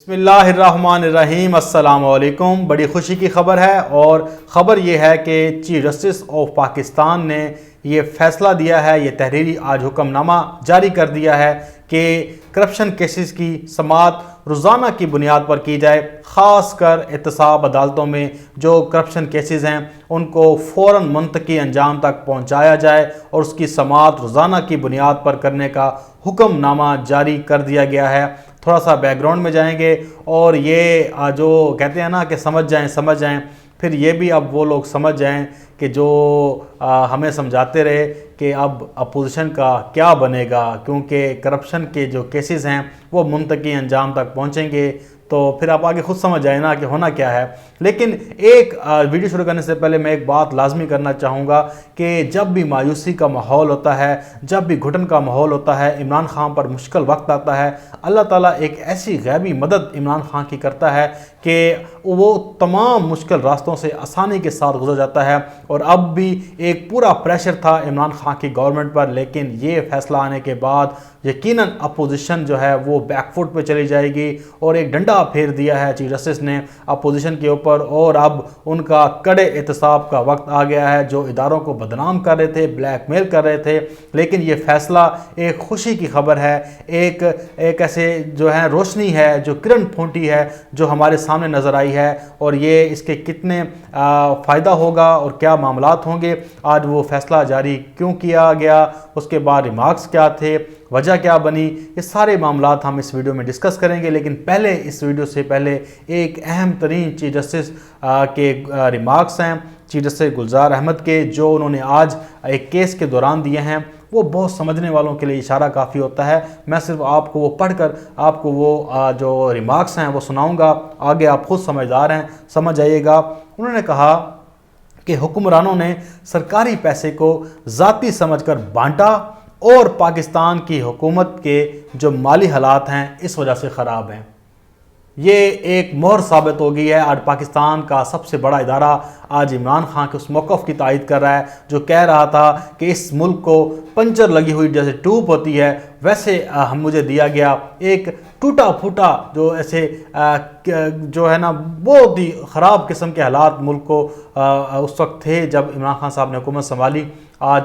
بسم اللہ الرحمن الرحیم، السلام علیکم۔ بڑی خوشی کی خبر ہے، اور خبر یہ ہے کہ چیف جسٹس آف پاکستان نے یہ فیصلہ دیا ہے، یہ تحریری آج حکم نامہ جاری کر دیا ہے کہ کرپشن کیسز کی سماعت روزانہ کی بنیاد پر کی جائے، خاص کر احتساب عدالتوں میں جو کرپشن کیسز ہیں ان کو فوراً منطقی انجام تک پہنچایا جائے اور اس کی سماعت روزانہ کی بنیاد پر کرنے کا حکم نامہ جاری کر دیا گیا ہے۔ تھوڑا سا بیک گراؤنڈ میں جائیں گے، اور یہ جو کہتے ہیں نا کہ سمجھ جائیں، پھر یہ بھی اب وہ لوگ سمجھ جائیں کہ جو ہمیں سمجھاتے رہے کہ اب اپوزیشن کا کیا بنے گا، کیونکہ کرپشن کے جو کیسز ہیں وہ منطقی انجام تک پہنچیں گے، تو پھر آپ آگے خود سمجھ جائیں نا کہ ہونا کیا ہے۔ لیکن ایک ویڈیو شروع کرنے سے پہلے میں ایک بات لازمی کرنا چاہوں گا کہ جب بھی مایوسی کا ماحول ہوتا ہے، جب بھی گھٹن کا ماحول ہوتا ہے، عمران خان پر مشکل وقت آتا ہے، اللہ تعالیٰ ایک ایسی غیبی مدد عمران خان کی کرتا ہے کہ وہ تمام مشکل راستوں سے آسانی کے ساتھ گزر جاتا ہے۔ اور اب بھی ایک پورا پریشر تھا عمران خان کی گورنمنٹ پر، لیکن یہ فیصلہ آنے کے بعد یقیناً اپوزیشن جو ہے وہ بیک فٹ پہ چلی جائے گی، اور ایک ڈنڈا پھیر دیا ہے چیف جسٹس نے اپوزیشن کے اوپر، اور اب ان کا کڑے احتساب کا وقت آ گیا ہے۔ جو اداروں کو بدنام کر رہے تھے، بلیک میل کر رہے تھے، لیکن یہ فیصلہ ایک خوشی کی خبر ہے، ایک ایسے جو ہے روشنی ہے، جو کرن پھونٹی ہے جو ہمارے سامنے نظر آئی ہے، اور یہ اس کے کتنے فائدہ ہوگا اور کیا معاملات ہوں گے، آج وہ فیصلہ جاری کیوں کیا گیا، اس کے بعد ریمارکس کیا تھے، وجہ کیا بنی، یہ سارے معاملات ہم اس ویڈیو میں ڈسکس کریں گے۔ لیکن پہلے اس ویڈیو سے پہلے ایک اہم ترین چیف جسٹس کے ریمارکس ہیں چیف جسٹس گلزار احمد کے، جو انہوں نے آج ایک کیس کے دوران دیے ہیں، وہ بہت سمجھنے والوں کے لیے اشارہ کافی ہوتا ہے۔ میں صرف آپ کو وہ پڑھ کر آپ کو وہ جو ریمارکس ہیں وہ سناؤں گا، آگے آپ خود سمجھدار ہیں، سمجھ جائیے گا۔ انہوں نے کہا کہ حکمرانوں نے سرکاری پیسے کو ذاتی سمجھ کر بانٹا، اور پاکستان کی حکومت کے جو مالی حالات ہیں اس وجہ سے خراب ہیں۔ یہ ایک مہر ثابت ہو گئی ہے۔ آج پاکستان کا سب سے بڑا ادارہ آج عمران خان کے اس موقف کی تائید کر رہا ہے جو کہہ رہا تھا کہ اس ملک کو پنچر لگی ہوئی جیسے ٹیوب ہوتی ہے ویسے مجھے دیا گیا، ایک ٹوٹا پھوٹا جو ایسے جو ہے نا بہت ہی خراب قسم کے حالات ملک کو اس وقت تھے جب عمران خان صاحب نے حکومت سنبھالی۔ آج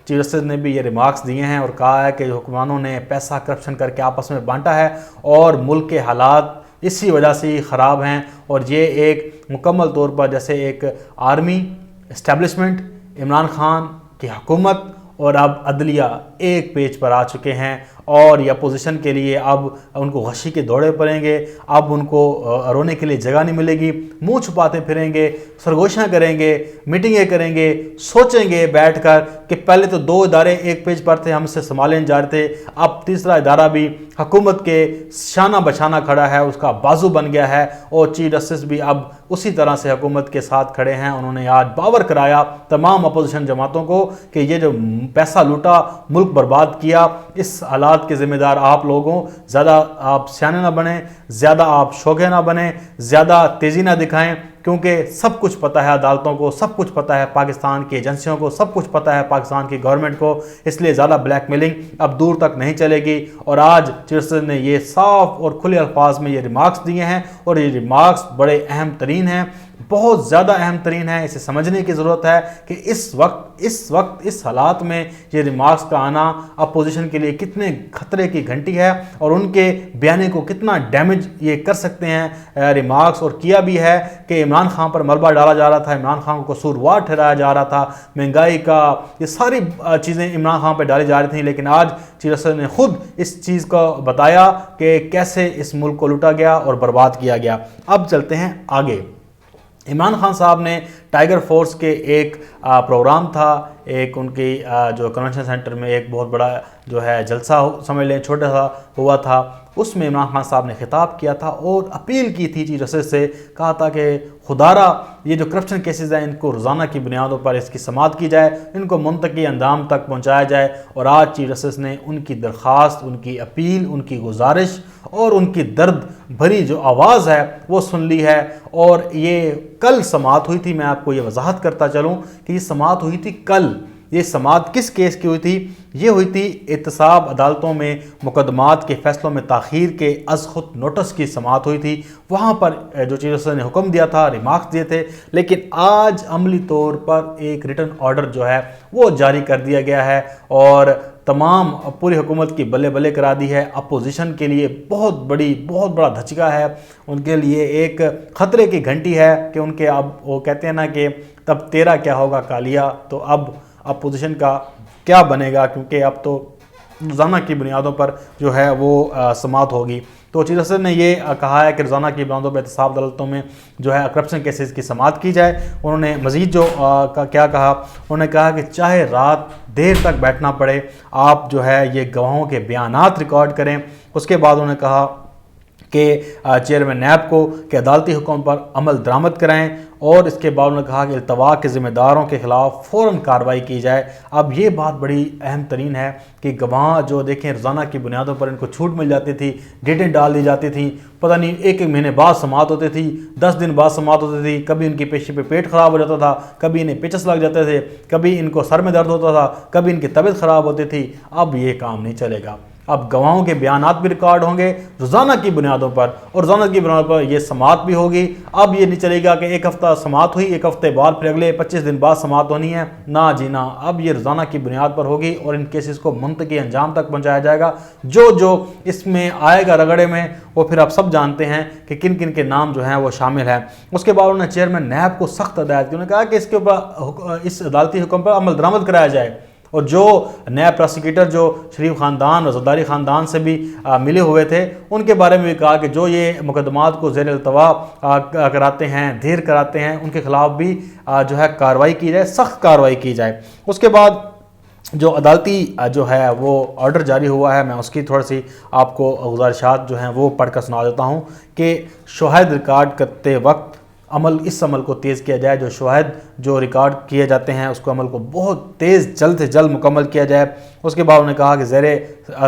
چیف جسٹس نے بھی یہ ریمارکس دیے ہیں اور کہا ہے کہ حکمرانوں نے پیسہ کرپشن کر کے آپس میں بانٹا ہے، اور ملک کے حالات اسی وجہ سے ہی خراب ہیں، اور یہ ایک مکمل طور پر جیسے ایک آرمی اسٹیبلشمنٹ، عمران خان کی حکومت اور اب عدلیہ ایک پیج پر آ چکے ہیں، اور یہ اپوزیشن کے لیے اب ان کو غشی کے دوڑے پڑیں گے، اب ان کو رونے کے لیے جگہ نہیں ملے گی، منہ چھپاتے پھریں گے، سرگوشیاں کریں گے، میٹنگیں کریں گے، سوچیں گے بیٹھ کر کہ پہلے تو 2 ادارے ایک پیج پر تھے، ہم سے سنبھالے جا رہے تھے، اب تیسرا ادارہ بھی حکومت کے شانہ بشانہ کھڑا ہے، اس کا بازو بن گیا ہے، اور چیف جسٹس بھی اب اسی طرح سے حکومت کے ساتھ کھڑے ہیں۔ انہوں نے آج باور کرایا تمام اپوزیشن جماعتوں کو کہ یہ جو پیسہ لوٹا، ملک برباد کیا، اس حالات کے ذمہ دار آپ لوگوں، زیادہ آپ سیانے نہ بنیں، زیادہ آپ شوخے نہ بنیں، زیادہ تیزی نہ دکھائیں، کیونکہ سب کچھ پتہ ہے عدالتوں کو، سب کچھ پتہ ہے پاکستان کی ایجنسیوں کو، سب کچھ پتہ ہے پاکستان کی گورنمنٹ کو، اس لیے زیادہ بلیک میلنگ اب دور تک نہیں چلے گی۔ اور آج چیف جسٹس نے یہ صاف اور کھلے الفاظ میں یہ ریمارکس دیے ہیں، اور یہ ریمارکس بڑے اہم ترین ہیں، بہت زیادہ اہم ترین ہے۔ اسے سمجھنے کی ضرورت ہے کہ اس وقت اس حالات میں یہ ریمارکس کا آنا اپوزیشن کے لیے کتنے خطرے کی گھنٹی ہے، اور ان کے بیانے کو کتنا ڈیمیج یہ کر سکتے ہیں ریمارکس۔ اور کیا بھی ہے کہ عمران خان پر ملبہ ڈالا جا رہا تھا، عمران خان کو قصوروار ٹھہرایا جا رہا تھا، مہنگائی کا یہ ساری چیزیں عمران خان پہ ڈالی جا رہی تھیں، لیکن آج چیف جسٹس نے خود اس چیز کو بتایا کہ کیسے اس ملک کو لوٹا گیا اور برباد کیا گیا۔ اب چلتے ہیں آگے۔ عمران خان صاحب نے ٹائیگر فورس کے ایک پروگرام تھا، ایک ان کی جو کنونشن سینٹر میں ایک بہت بڑا جو ہے جلسہ سمجھ لیں چھوٹا سا ہوا تھا، اس میں عمران خان صاحب نے خطاب کیا تھا اور اپیل کی تھی چیف جسٹس سے، کہا تھا کہ خدارا یہ جو کرپشن کیسز ہیں ان کو روزانہ کی بنیادوں پر اس کی سماعت کی جائے، ان کو منطقی اندام تک پہنچایا جائے۔ اور آج چیف جسٹس نے ان کی درخواست، ان کی اپیل، ان کی گزارش اور ان کی درد بھری جو آواز ہے وہ سن لی ہے، اور یہ کل سماعت ہوئی تھی۔ میں آپ کو یہ وضاحت کرتا چلوں کہ یہ سماعت ہوئی تھی کل، یہ سماعت کس کیس کی ہوئی تھی؟ یہ ہوئی تھی احتساب عدالتوں میں مقدمات کے فیصلوں میں تاخیر کے از خود نوٹس کی سماعت ہوئی تھی۔ وہاں پر جو چیف جسٹس نے حکم دیا تھا، ریمارکس دیے تھے، لیکن آج عملی طور پر ایک ریٹن آرڈر جو ہے وہ جاری کر دیا گیا ہے اور تمام پوری حکومت کی بلے بلے کرا دی ہے۔ اپوزیشن کے لیے بہت بڑا دھچکا ہے، ان کے لیے ایک خطرے کی گھنٹی ہے کہ ان کے اب وہ کہتے ہیں نا کہ تب تیرا کیا ہوگا کالیا، تو اب اپوزیشن کا کیا بنے گا، کیونکہ اب تو روزانہ کی بنیادوں پر جو ہے وہ سماعت ہوگی۔ تو چیف جسٹس نے یہ کہا ہے کہ روزانہ کی بنیادوں پر احتساب عدالتوں میں جو ہے کرپشن کیسز کی سماعت کی جائے۔ انہوں نے مزید جو کیا کہا، انہوں نے کہا کہ چاہے رات دیر تک بیٹھنا پڑے، آپ جو ہے یہ گواہوں کے بیانات ریکارڈ کریں۔ اس کے بعد انہوں نے کہا کہ چیئرمین نیب کو کہ عدالتی حکم پر عمل درآمد کرائیں، اور اس کے بعد انہوں نے کہا کہ التوا کے ذمہ داروں کے خلاف فوراً کارروائی کی جائے۔ اب یہ بات بڑی اہم ترین ہے کہ گواہ جو دیکھیں روزانہ کی بنیادوں پر ان کو چھوٹ مل جاتی تھی، ڈیٹیں ڈال دی جاتی تھیں، پتہ نہیں ایک مہینے بعد سماعت ہوتی تھی، 10 دن بعد سماعت ہوتی تھی، کبھی ان کی پیشی پہ پیٹ خراب ہو جاتا تھا، کبھی انہیں پیچس لگ جاتے تھے، کبھی ان کو سر میں درد ہوتا تھا، کبھی ان کی طبیعت خراب ہوتی تھی۔ اب یہ کام نہیں چلے گا، اب گواہوں کے بیانات بھی ریکارڈ ہوں گے روزانہ کی بنیادوں پر، اور روزانہ کی بنیادوں پر یہ سماعت بھی ہوگی۔ اب یہ نہیں چلے گا کہ ایک ہفتہ سماعت ہوئی، ایک ہفتے بعد پھر اگلے 25 دن بعد سماعت ہونی ہے، نہ جی نہ، اب یہ روزانہ کی بنیاد پر ہوگی اور ان کیسز کو منطقی انجام تک پہنچایا جائے گا۔ جو اس میں آئے گا رگڑے میں، وہ پھر آپ سب جانتے ہیں کہ کن کن کے نام جو ہیں وہ شامل ہیں۔ اس کے بعد انہوں نے چیئرمین نیب کو سخت ہدایت کی، انہوں نے کہا کہ اس کے اوپر اس عدالتی حکم پر عمل درآمد کرایا جائے، اور جو نئے پراسیکیوٹر جو شریف خاندان اور زرداری خاندان سے بھی ملے ہوئے تھے، ان کے بارے میں بھی کہا کہ جو یہ مقدمات کو زیر التوا کراتے ہیں، دیر کراتے ہیں، ان کے خلاف بھی جو ہے کارروائی کی جائے، سخت کارروائی کی جائے۔ اس کے بعد جو عدالتی جو ہے وہ آرڈر جاری ہوا ہے، میں اس کی تھوڑی سی آپ کو گزارشات جو ہیں وہ پڑھ کر سنا دیتا ہوں کہ شواہد ریکارڈ کرتے وقت اس عمل کو تیز کیا جائے، جو شواہد جو ریکارڈ کیے جاتے ہیں اس کو عمل کو بہت تیز جلد سے جلد مکمل کیا جائے۔ اس کے بعد انہوں نے کہا کہ زیر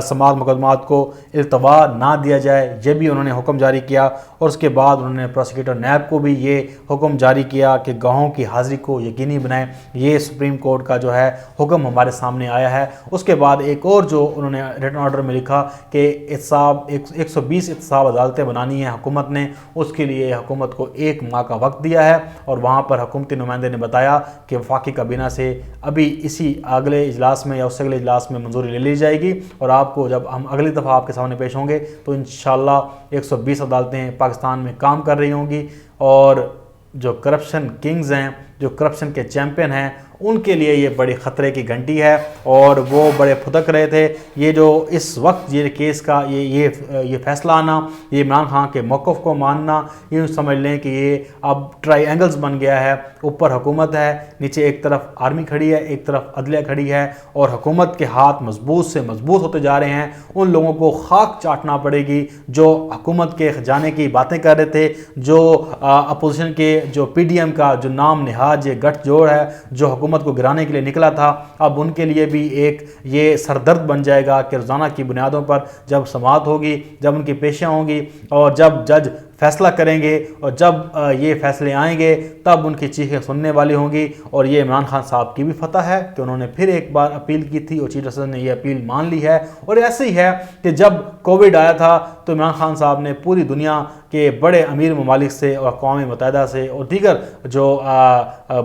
سماعت مقدمات کو التوا نہ دیا جائے، یہ بھی انہوں نے حکم جاری کیا۔ اور اس کے بعد انہوں نے پروسیکیوٹر نیب کو بھی یہ حکم جاری کیا کہ گواہوں کی حاضری کو یقینی بنائیں، یہ سپریم کورٹ کا جو ہے حکم ہمارے سامنے آیا ہے۔ اس کے بعد ایک اور جو انہوں نے ریٹن آرڈر میں لکھا کہ 120 احتساب عدالتیں بنانی ہیں حکومت نے، اس کے لیے حکومت کو 1 ماہ کا وقت دیا ہے، اور وہاں پر حکومتی نمائندے نے بتایا کہ وفاقی کابینہ سے ابھی اسی اگلے اجلاس میں یا اس سے اگلے اجلاس میں منظوری لے لی جائے گی، اور آپ کو جب ہم اگلی دفعہ آپ کے سامنے پیش ہوں گے تو انشاءاللہ 120 عدالتیں پاکستان میں کام کر رہی ہوں گی، اور جو کرپشن کنگز ہیں، جو کرپشن کے چیمپئن ہیں، ان کے لیے یہ بڑی خطرے کی گھنٹی ہے، اور وہ بڑے پھدک رہے تھے۔ یہ جو اس وقت یہ کیس کا یہ فیصلہ آنا، یہ عمران خان کے موقف کو ماننا، یہ سمجھ لیں کہ یہ اب ٹرائی اینگلز بن گیا ہے۔ اوپر حکومت ہے، نیچے ایک طرف آرمی کھڑی ہے، ایک طرف عدلیہ کھڑی ہے، اور حکومت کے ہاتھ مضبوط سے مضبوط ہوتے جا رہے ہیں۔ ان لوگوں کو خاک چاٹنا پڑے گی جو حکومت کے جانے کی باتیں کر رہے تھے، جو اپوزیشن کے جو PDM کا جو نام نہاد یہ گٹھ جوڑ ہے جو حکومت کو گرانے کے لیے نکلا تھا، اب ان کے لیے بھی ایک یہ سردرد بن جائے گا کہ روزانہ کی بنیادوں پر جب سماعت ہوگی، جب ان کی پیشیاں ہوں گی، اور جب جج فیصلہ کریں گے، اور جب یہ فیصلے آئیں گے، تب ان کی چیخیں سننے والی ہوں گی۔ اور یہ عمران خان صاحب کی بھی فتح ہے کہ انہوں نے پھر ایک بار اپیل کی تھی، اور چیف جسٹس نے یہ اپیل مان لی ہے۔ اور ایسے ہی ہے کہ جب کووڈ آیا تھا تو عمران خان صاحب نے پوری دنیا کے بڑے امیر ممالک سے اور اقوام متحدہ سے اور دیگر جو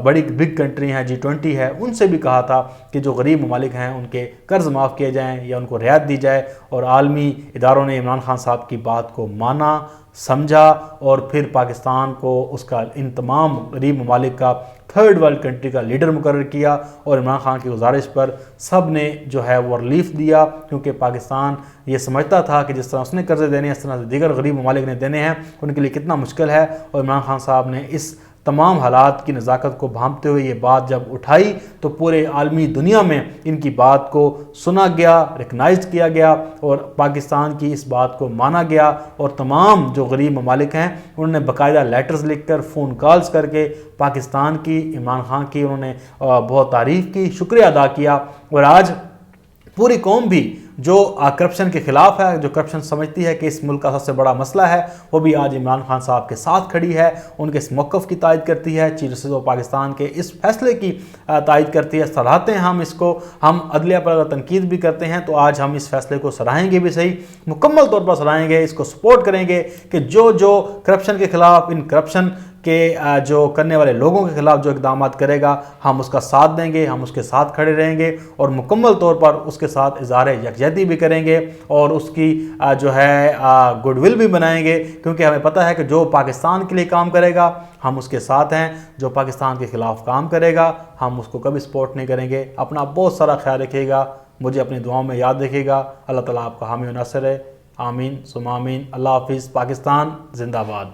بڑی بگ کنٹری ہیں، G20 ہے، ان سے بھی کہا تھا کہ جو غریب ممالک ہیں ان کے قرض معاف کیے جائیں یا ان کو رعایت دی جائے، اور عالمی اداروں نے عمران خان صاحب کی بات کو مانا، سمجھا، اور پھر پاکستان کو اس کا ان تمام غریب ممالک کا 3rd ورلڈ کنٹری کا لیڈر مقرر کیا، اور عمران خان کی گزارش پر سب نے جو ہے وہ ریلیف دیا، کیونکہ پاکستان یہ سمجھتا تھا کہ جس طرح اس نے قرضے دینے ہیں اس طرح سے دیگر غریب ممالک نے دینے ہیں، ان کے لیے کتنا مشکل ہے۔ اور عمران خان صاحب نے اس تمام حالات کی نزاکت کو بھانپتے ہوئے یہ بات جب اٹھائی تو پورے عالمی دنیا میں ان کی بات کو سنا گیا، ریکگنائز کیا گیا، اور پاکستان کی اس بات کو مانا گیا، اور تمام جو غریب ممالک ہیں انہوں نے باقاعدہ لیٹرز لکھ کر، فون کالز کر کے پاکستان کی، عمران خان کی انہوں نے بہت تعریف کی، شکریہ ادا کیا۔ اور آج پوری قوم بھی جو کرپشن کے خلاف ہے، جو کرپشن سمجھتی ہے کہ اس ملک کا سب سے بڑا مسئلہ ہے، وہ بھی آج عمران خان صاحب کے ساتھ کھڑی ہے، ان کے اس موقف کی تائید کرتی ہے، چیف جسٹس آف پاکستان کے اس فیصلے کی تائید کرتی ہے۔ سراہتے ہیں ہم اس کو، ہم عدلیہ پر اگر تنقید بھی کرتے ہیں تو آج ہم اس فیصلے کو سراہیں گے بھی صحیح، مکمل طور پر سراہیں گے، اس کو سپورٹ کریں گے کہ جو کرپشن کے خلاف، ان کرپشن کے جو کرنے والے لوگوں کے خلاف جو اقدامات کرے گا، ہم اس کا ساتھ دیں گے، ہم اس کے ساتھ کھڑے رہیں گے اور مکمل طور پر اس کے ساتھ اظہار یکجہتی بھی کریں گے اور اس کی جو ہے گڈ ول بھی بنائیں گے، کیونکہ ہمیں پتہ ہے کہ جو پاکستان کے لیے کام کرے گا ہم اس کے ساتھ ہیں، جو پاکستان کے خلاف کام کرے گا ہم اس کو کبھی سپورٹ نہیں کریں گے۔ اپنا بہت سارا خیال رکھیے گا، مجھے اپنی دعاؤں میں یاد رکھیے گا۔ اللہ تعالیٰ آپ کا حامی و ناصر ہے، آمین ثم آمین۔ اللہ حافظ۔ پاکستان زندہ باد۔